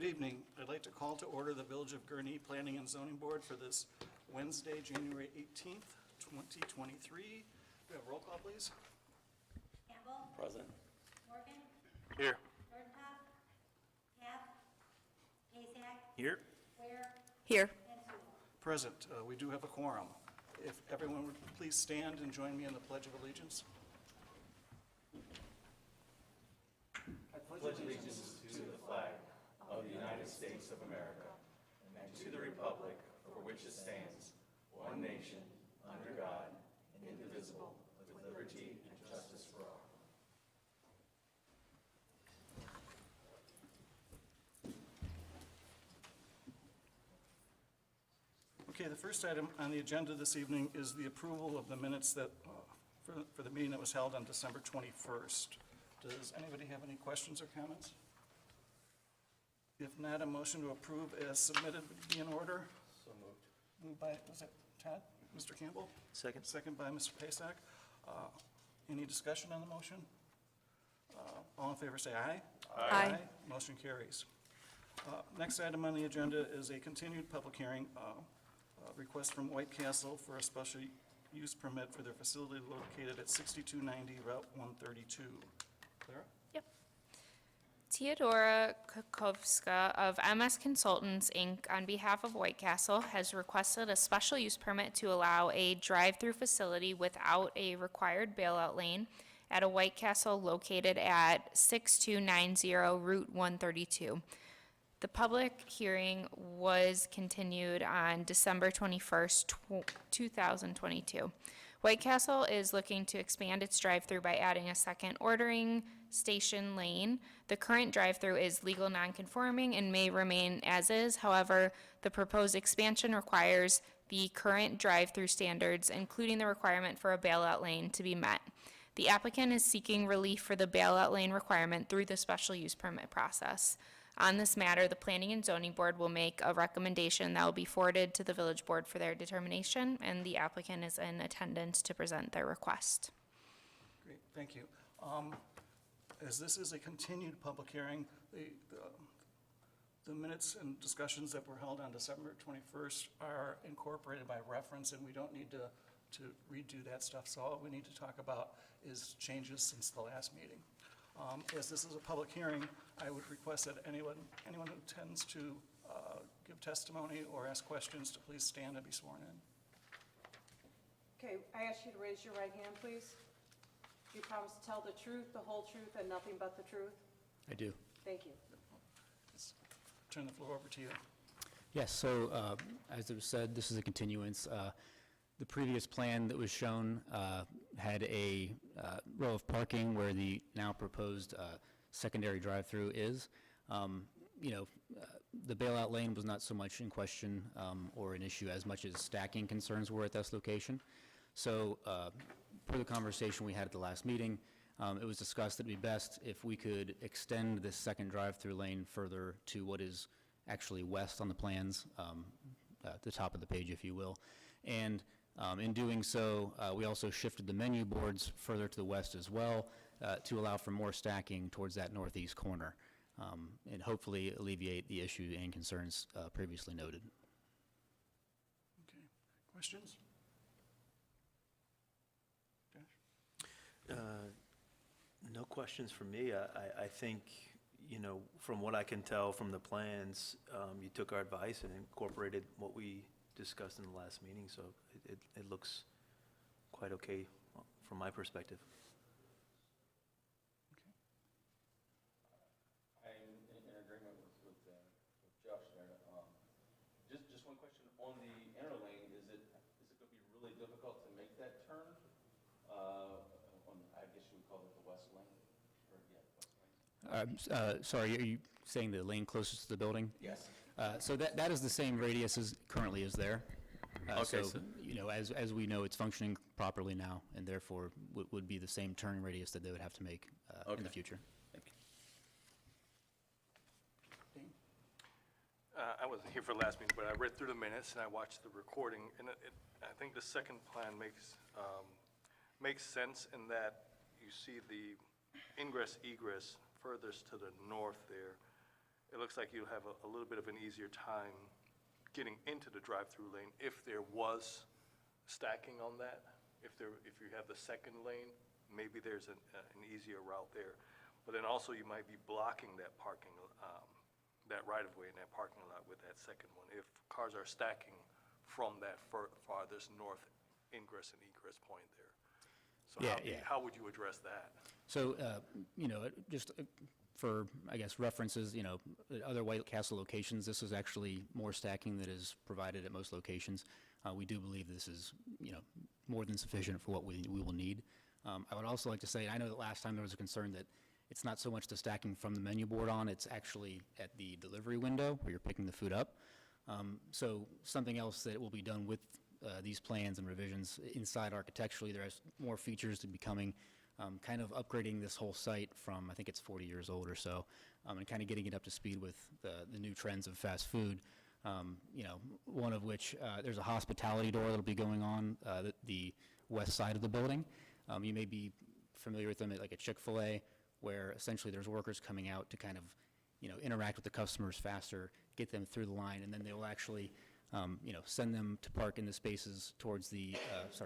Good evening. I'd like to call to order the Village of Gurnee Planning and Zoning Board for this Wednesday, January 18th, 2023. Do we have a roll call, please? Campbell. Present. Morgan. Here. Nordenhoff. Cap. Kazak. Here. Ware. Here. And Sewell. Present. We do have a quorum. If everyone would please stand and join me in the Pledge of Allegiance. I pledge allegiance to the flag Of the United States of America, and to the republic for which it stands, one nation, under God, indivisible, with liberty and justice for all. Okay, the first item on the agenda this evening is the approval of the minutes that, for the meeting that was held on December 21st. Does anybody have any questions or comments? If not, a motion to approve as submitted would be in order. So moved. Moved by, was it Todd? Mr. Campbell? Second. Second by Mr. Pasak. Any discussion on the motion? All in favor say aye. Aye. Motion carries. Next item on the agenda is a continued public hearing, request from White Castle for a special use permit for their facility located at 6290 Route 132. Clara? Yep. Teodora Kukovska of MS Consultants, Inc., on behalf of White Castle, has requested a special use permit to allow a drive-through facility without a required bailout lane at a White Castle located at 6290 Route 132. The public hearing was continued on December 21st, 2022. White Castle is looking to expand its drive-through by adding a second ordering station lane. The current drive-through is legal non-conforming and may remain as is. However, the proposed expansion requires the current drive-through standards, including the requirement for a bailout lane, to be met. The applicant is seeking relief for the bailout lane requirement through the special use permit process. On this matter, the Planning and Zoning Board will make a recommendation that will be forwarded to the Village Board for their determination, and the applicant is in attendance to present their request. Great, thank you. As this is a continued public hearing, the minutes and discussions that were held on December 21st are incorporated by reference, and we don't need to redo that stuff. So all we need to talk about is changes since the last meeting. As this is a public hearing, I would request that anyone who intends to give testimony or ask questions to please stand and be sworn in. Okay, I ask you to raise your right hand, please. Do you promise to tell the truth, the whole truth, and nothing but the truth? I do. Thank you. Let's turn the floor over to you. Yes, so as it was said, this is a continuance. The previous plan that was shown had a row of parking where the now proposed secondary drive-through is. The bailout lane was not so much in question or an issue as much as stacking concerns were at this location. So per the conversation we had at the last meeting, it was discussed that it would be best if we could extend this second drive-through lane further to what is actually west on the plans, the top of the page, if you will. And in doing so, we also shifted the menu boards further to the west as well to allow for more stacking towards that northeast corner and hopefully alleviate the issue and concerns previously noted. Okay, questions? Josh? No questions from me. I think, from what I can tell from the plans, you took our advice and incorporated what we discussed in the last meeting, so it looks quite okay from my perspective. Okay. I'm in agreement with Josh there. Just one question on the inner lane. Is it going to be really difficult to make that turn? On, I guess you would call it the west lane. Or, yeah, west lane. Sorry, are you saying the lane closest to the building? Yes. So that is the same radius as currently is there. Okay, So, as we know, it's functioning properly now, and therefore would be the same turning radius that they would have to make in Okay. the future. Dean? I wasn't here for the last meeting, but I read through the minutes and I watched the recording, and I think the second plan makes sense in that you see the ingress egress furthest to the north there, it looks like you'll have a little bit of an easier time getting into the drive-through lane if there was stacking on that. If you have the second lane, maybe there's an easier route there. But then also you might be blocking that parking, that right-of-way in that parking lot with that second one, if cars are stacking from that farthest north ingress and egress point there. So how would you address that? So, just for, I guess, references, at other White Castle locations, this is actually more stacking that is provided at most locations. We do believe this is, more than sufficient for what we will need. I would also like to say, I know that last time there was a concern that it's not so much the stacking from the menu board on, it's actually at the delivery window where you're picking the food up. So something else that will be done with these plans and revisions inside architecturally, there's more features to be coming, kind of upgrading this whole site from, I think it's 40 years old or so, and kind of getting it up to speed with the new trends of fast food. One of which, there's a hospitality door that'll be going on the west side of the building. You may be familiar with them at like a Chick-fil-A, where essentially there's workers coming out to kind of, interact with the customers faster, get them through the line, and then they will actually, send them to park in the spaces towards the,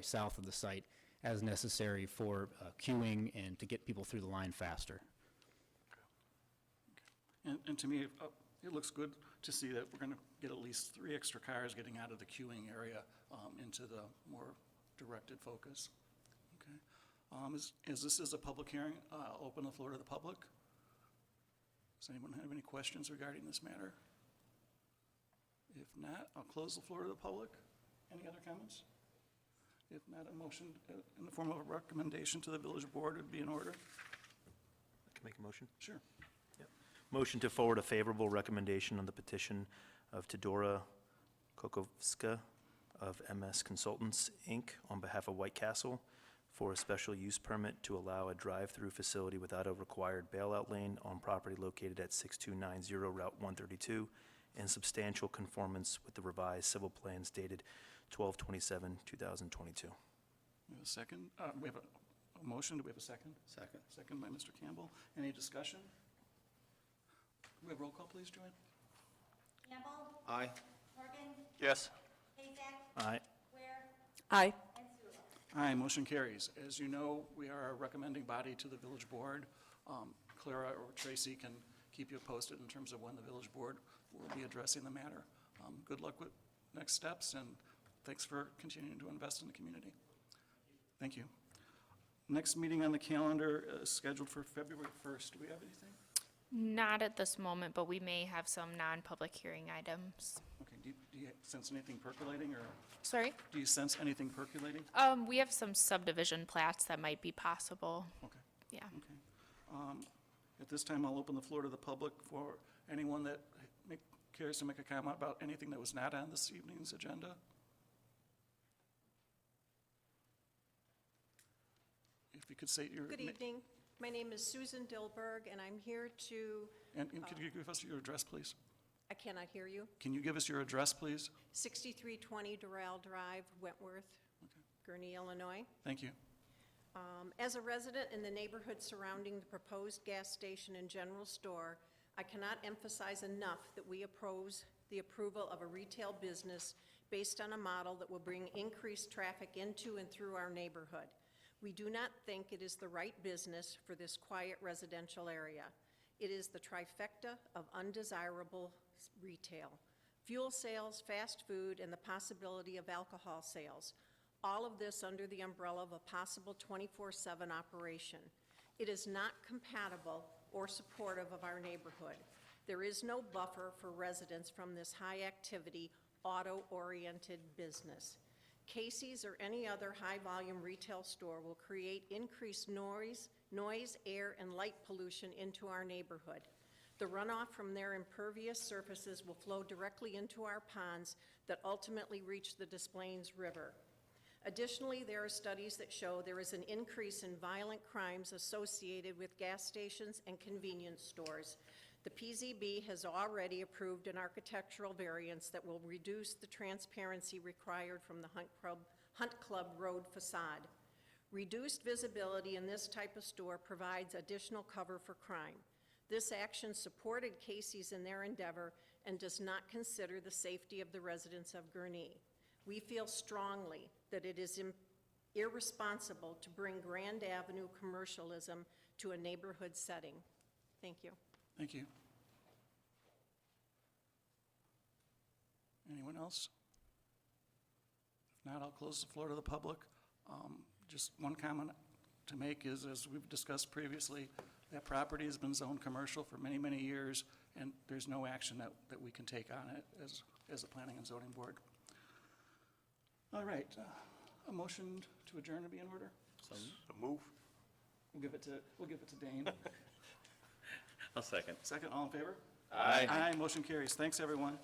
south of the site as necessary for queuing and to get people through the line faster. And to me, it looks good to see that we're going to get at least 3 extra cars getting out of the queuing area into the more directed focus. Okay. As this is a public hearing, I'll open the floor to the public. Does anyone have any questions regarding this matter? If not, I'll close the floor to the public. Any other comments? If not, a motion in the form of a recommendation to the village board would be in order. I can make a motion? Sure. Motion to forward a favorable recommendation on the petition of Todora Kokovska of MS Consultants, Inc., on behalf of White Castle for a special use permit to allow a drive-through facility without a required bailout lane on property located at 6290 Route 132 in substantial conformance with the revised civil plans dated 12/27/2022. We have a second. We have a motion. Do we have a second? Second. Second by Mr. Campbell. Any discussion? We have roll call, please, Joanne? Campbell. Aye. Morgan. Yes? Kazak. Aye. Ware. Aye. And Sula. Aye, motion carries. As you know, we are a recommending body to the village board. Clara or Tracy can keep you posted in terms of when the village board will be addressing the matter. Good luck with next steps, and thanks for continuing to invest in the community. Thank you. Next meeting on the calendar is scheduled for February 1st. Do we have anything? Not at this moment, but we may have some non-public hearing items. Okay, do you sense anything percolating, or Sorry? do you sense anything percolating? We have some subdivision plats that might be possible. Okay. Yeah. Okay. At this time, I'll open the floor to the public for anyone that cares to make a comment about anything that was not on this evening's agenda. If you could state your... Good evening. My name is Susan Dilberg, and I'm here to, And could you give us your address, please? I cannot hear you, Can you give us your address, please? 6320 Doral Drive, Wentworth, Gurnee, Illinois. Thank you. As a resident in the neighborhood surrounding the proposed gas station and general store, I cannot emphasize enough that we oppose the approval of a retail business based on a model that will bring increased traffic into and through our neighborhood. We do not think it is the right business for this quiet residential area. It is the trifecta of undesirable retail: fuel sales, fast food, and the possibility of alcohol sales. All of this under the umbrella of a possible 24/7 operation. It is not compatible or supportive of our neighborhood. There is no buffer for residents from this high-activity, auto-oriented business. Casey's or any other high-volume retail store will create increased noise, air, and light pollution into our neighborhood. The runoff from their impervious surfaces will flow directly into our ponds that ultimately reach the Des Plaines River. Additionally, there are studies that show there is an increase in violent crimes associated with gas stations and convenience stores. The PZB has already approved an architectural variance that will reduce the transparency required from the Hunt Club Road facade. Reduced visibility in this type of store provides additional cover for crime. This action supported Casey's in their endeavor and does not consider the safety of the residents of Gurnee. We feel strongly that it is irresponsible to bring Grand Avenue commercialism to a neighborhood setting. Thank you. Thank you. Anyone else? If not, I'll close the floor to the public. Just one comment to make is, as we've discussed previously, that property has been zoned commercial for many, many years, and there's no action that we can take on it as a planning and zoning board. All right, a motion to adjourn to be in order? So move. We'll give it to Dane. I'll second. Second, all in favor? Aye. Aye, motion carries. Thanks, everyone.